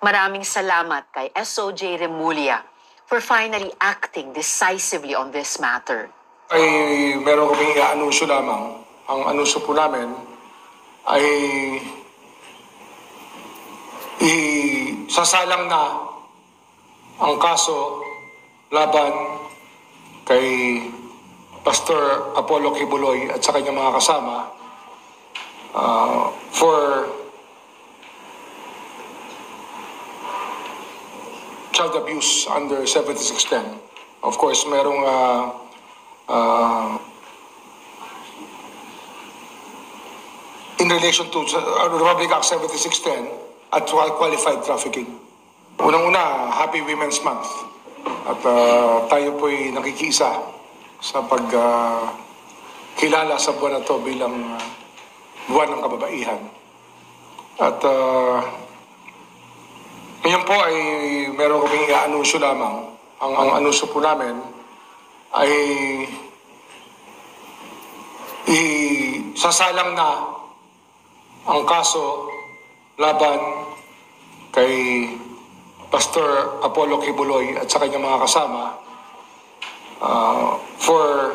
Maraming salamat kay SOJ Remulla for finally acting decisively on this matter. Ay meron kaming i-anunsyo lamang. Ang anunsyo po namin ay isasalang na ang kaso laban kay Pastor Apollo Kibuloy at sa kanyang mga kasama for child abuse under 7610. Of course, merong in relation to Republic Act 7610 at qualified trafficking. Unang-una, Happy Women's Month. At tayo po'y nakikiisa sa pagkilala sa buwan na to bilang buwan ng kababaihan. At ngayon po ay meron kaming i-anunsyo lamang. Ang anunsyo po namin ay isasalang na ang kaso laban kay Pastor Apollo Kibuloy at sa kanyang mga kasama for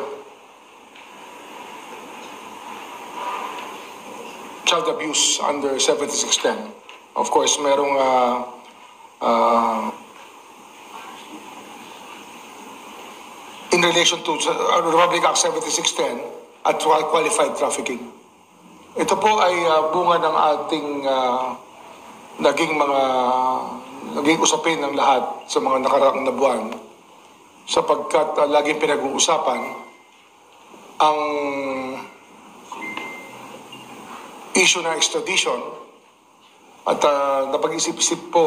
child abuse under 7610. Of course, merong in relation to Republic Act 7610 at qualified trafficking. Ito po ay bunga ng ating naging usapin ng lahat sa mga nakaraang na buwan sapagkat laging pinag-uusapan ang issue ng extradition at napag-isip-isip po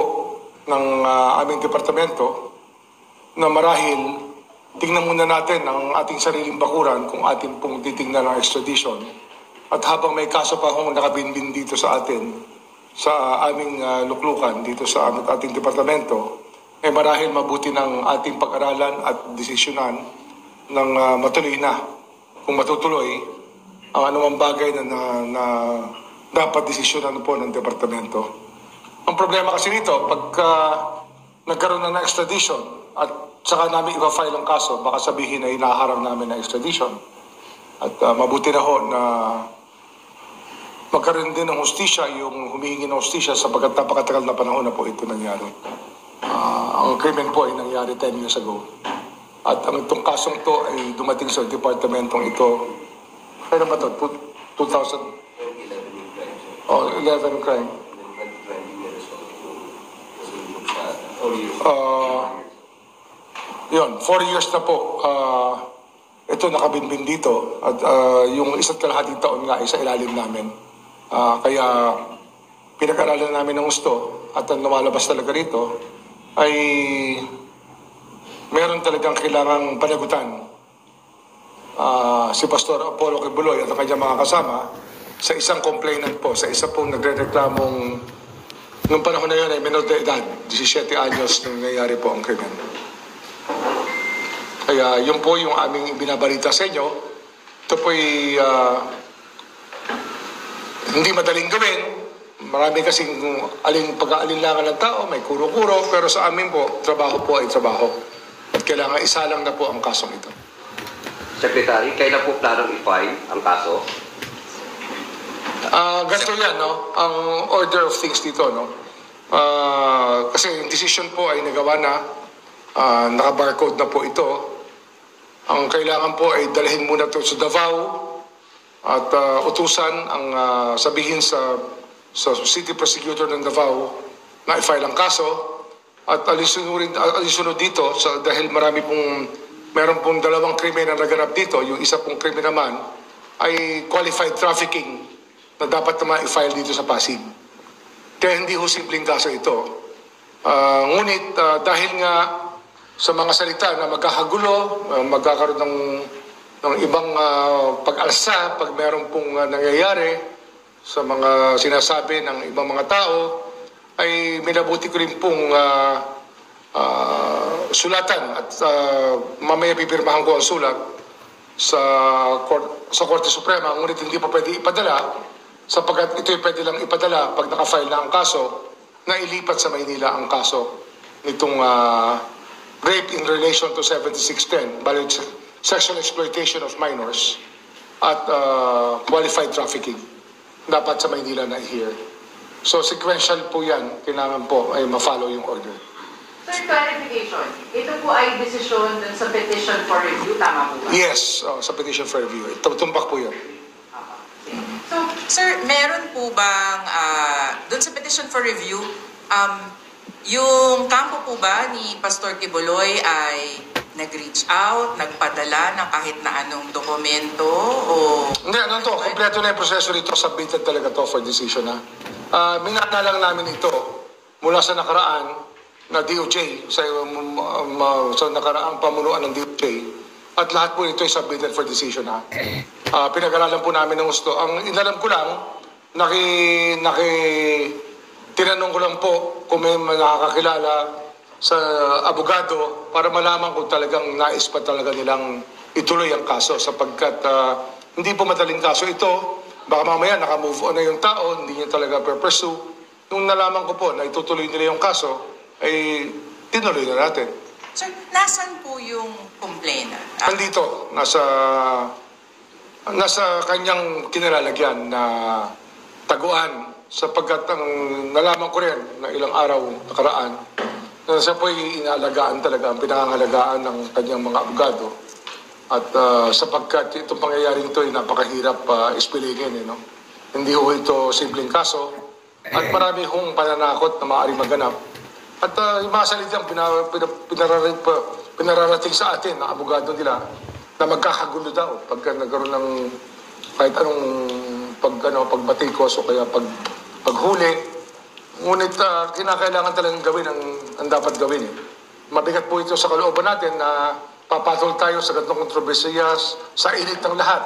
ng aming departamento na marahil tingnan muna natin ang ating sariling bakuran kung ating pong titingnan ang extradition. At habang may kaso pa akong nakabinbin dito sa atin, sa aming luklukan dito sa ating departamento, eh marahil mabuti ng ating pag-aralan at desisyonan ng matuloy na. Kung matutuloy, ang anumang bagay na dapat desisyonan po ng departamento. Ang problema kasi nito, pagka nagkaroon na ng extradition at saka namin ipa-file ang kaso, baka sabihin na inaharang namin na extradition. At mabuti na ho na magkaroon din ng hustisya, yung humihingi ng hustisya sapagkat napakatagal na panahon na po ito nangyari. Ang krimen po ay nangyari 10 years ago. At ang itong kasong to ay dumating sa departamentong ito. Kailan ba ito? 11 crime. Yun, 4 years na po. Ito nakabinbin dito. At yung isa't kalahating taon nga ay sa ilalim namin. Kaya pinag-aralan namin ng gusto at ang lumalabas talaga rito ay meron talagang kailangang panagutan si Pastor Apollo Kibuloy at ang kanyang mga kasama sa isang complainant po, sa isa pong nagre-reklamong noong panahon na yun ay menor de edad, 17 anyos nung nangyayari po ang krimen. Kaya yun po yung aming binabalita sa inyo. Ito po ay hindi madaling gawin. Marami kasing pag-aalinlangan ng tao, may kuro-kuro, pero sa amin po, trabaho po ay trabaho. At kailangan isalang na po ang kasong ito. Secretary, kailan po planong i-file ang kaso? Ganito yan, no? Ang order of things dito, no? Kasi yung decision po ay nagawa na, naka-barcode na po ito. Ang kailangan po ay dalhin muna ito sa Davao at utusan ang sabihin sa City Prosecutor ng Davao na i-file ang kaso at alisunod dito dahil meron pong dalawang krimen na naganap dito. Yung isa pong krimen naman ay qualified trafficking na dapat naman i-file dito sa Pasig. Kaya hindi ho simpleng kaso ito. Ngunit dahil nga sa mga salita na magkakagulo, magkakaroon ng ibang pag-alsa pag meron pong nangyayari sa mga sinasabi ng ibang mga tao, ay minabuti ko rin pong sulatan at mamaya pipirmahan ko ang sulat sa Korte Suprema, ngunit hindi pa pwede ipadala sapagkat ito'y pwede lang ipadala pag nakafile na ang kaso na ilipat sa Maynila ang kaso nitong rape in relation to 7610, bali sexual exploitation of minors at qualified trafficking. Dapat sa Maynila na i-hear. So sequential po yan, kailangan po ay ma-follow yung order. Sir, clarification. Ito po ay desisyon dun sa petition for review, tama po ba? Yes, sa petition for review. Tumbak po yan. So, Sir, meron po bang, doon sa petition for review, yung kampo po ba ni Pastor Kibuloy ay nag-reach out, nagpadala ng kahit na anong dokumento o... Hindi, ano to, kompleto na yung proseso rito, submitted talaga to for decision, ha. Minana lang namin ito mula sa nakaraan na DOJ, sa nakaraang pamunuan ng DOJ, at lahat po ito ay submitted for decision, ha. Pinag-aralan po namin ng gusto. Ang inalam ko lang, tinanong ko lang po kung may nakakakilala sa abogado para malaman kung talagang nais pa talaga nilang ituloy ang kaso sapagkat hindi po madaling kaso ito. Baka mamaya naka-move on na yung tao, hindi niya talaga pursue. Nung nalaman ko po na itutuloy nila yung kaso, ay tinuloy na natin. Sir, nasan po yung complainant? Andito, nasa kanyang kinilalagyan na taguan sapagkat ang nalaman ko rin na ilang araw nakaraan na siya po ay inaalagaan talaga, ang pinangangalagaan ng kanyang mga abogado. At sapagkat itong pangyayaring ito ay napakahirap ispilingin. No? Hindi ho ito simpleng kaso at marami hong pananakot na maaaring maganap. At yung mga salitang pinararating sa atin ng abogado nila na magkakagulo daw pagka nagkaroon ng kahit anong pagbatikos o kaya paghuli. Ngunit kinakailangan talagang gawin ang dapat gawin. Mabigat po ito sa kalooban natin na papatol tayo sa ganitong kontrobersiya sa init ng lahat.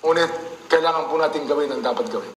Ngunit kailangan po natin gawin ang dapat gawin.